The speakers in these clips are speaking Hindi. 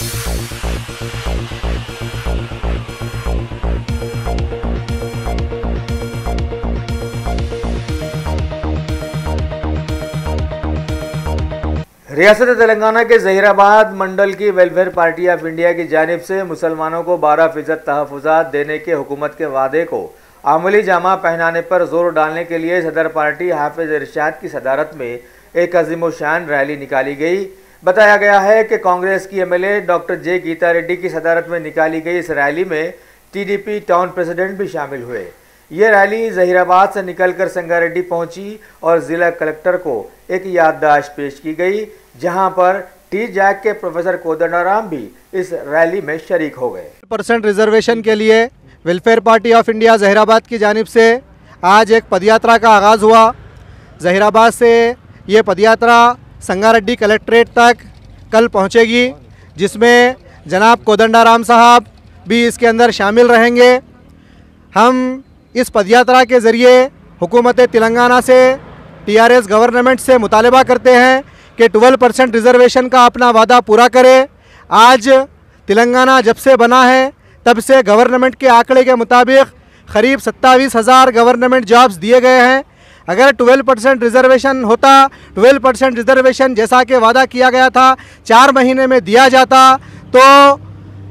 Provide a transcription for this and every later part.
रियासत तेलंगाना के जहीराबाद मंडल की वेलफेयर पार्टी ऑफ इंडिया की जानिब से मुसलमानों को 12% तहफ़्फ़ुज़ात देने के हुकूमत के वादे को अमली जामा पहनाने पर जोर डालने के लिए सदर पार्टी हाफिज इरशाद की सदारत में एक अज़ीमुशान रैली निकाली गई। बताया गया है कि कांग्रेस की एमएलए डॉक्टर जे गीता रेड्डी की सदारत में निकाली गई इस रैली में टीडीपी टाउन प्रेसिडेंट भी शामिल हुए। ये रैली जहीराबाद से निकलकर संगारेड्डी पहुंची और जिला कलेक्टर को एक याददाश्त पेश की गई, जहां पर टी जैक के प्रोफेसर कोदंडाराम भी इस रैली में शरीक हो गए। % रिजर्वेशन के लिए welfare party of India Zaheerabad की जानिब से आज एक पदयात्रा का आगाज़ हुआ। जहीराबाद से ये पदयात्रा संगारेड्डी कलेक्ट्रेट तक कल पहुंचेगी, जिसमें जनाब कोदंडाराम साहब भी इसके अंदर शामिल रहेंगे। हम इस पदयात्रा के ज़रिए हुकूमत तेलंगाना से, टीआरएस गवर्नमेंट से मुतालबा करते हैं कि 12% रिजर्वेशन का अपना वादा पूरा करे। आज तेलंगाना जब से बना है तब से गवर्नमेंट के आंकड़े के मुताबिक करीब 27,000 गवर्नमेंट जॉब्स दिए गए हैं। अगर 12% रिजर्वेशन होता, 12% रिजर्वेशन जैसा कि वादा किया गया था 4 महीने में दिया जाता, तो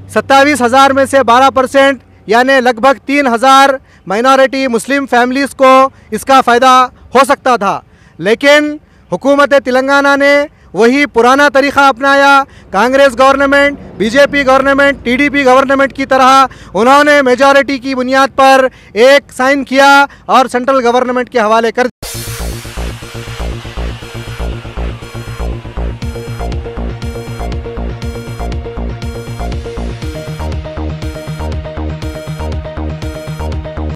27,000 में से 12% यानी लगभग 3,000 माइनॉरिटी मुस्लिम फैमिलीज़ को इसका फ़ायदा हो सकता था। लेकिन हुकूमत तेलंगाना ने वही पुराना तरीक़ा अपनाया। Congress government, BJP government, TDP government की तरह उन्होंने मेजॉरिटी की बुनियाद पर एक साइन किया और सेंट्रल गवर्नमेंट के हवाले कर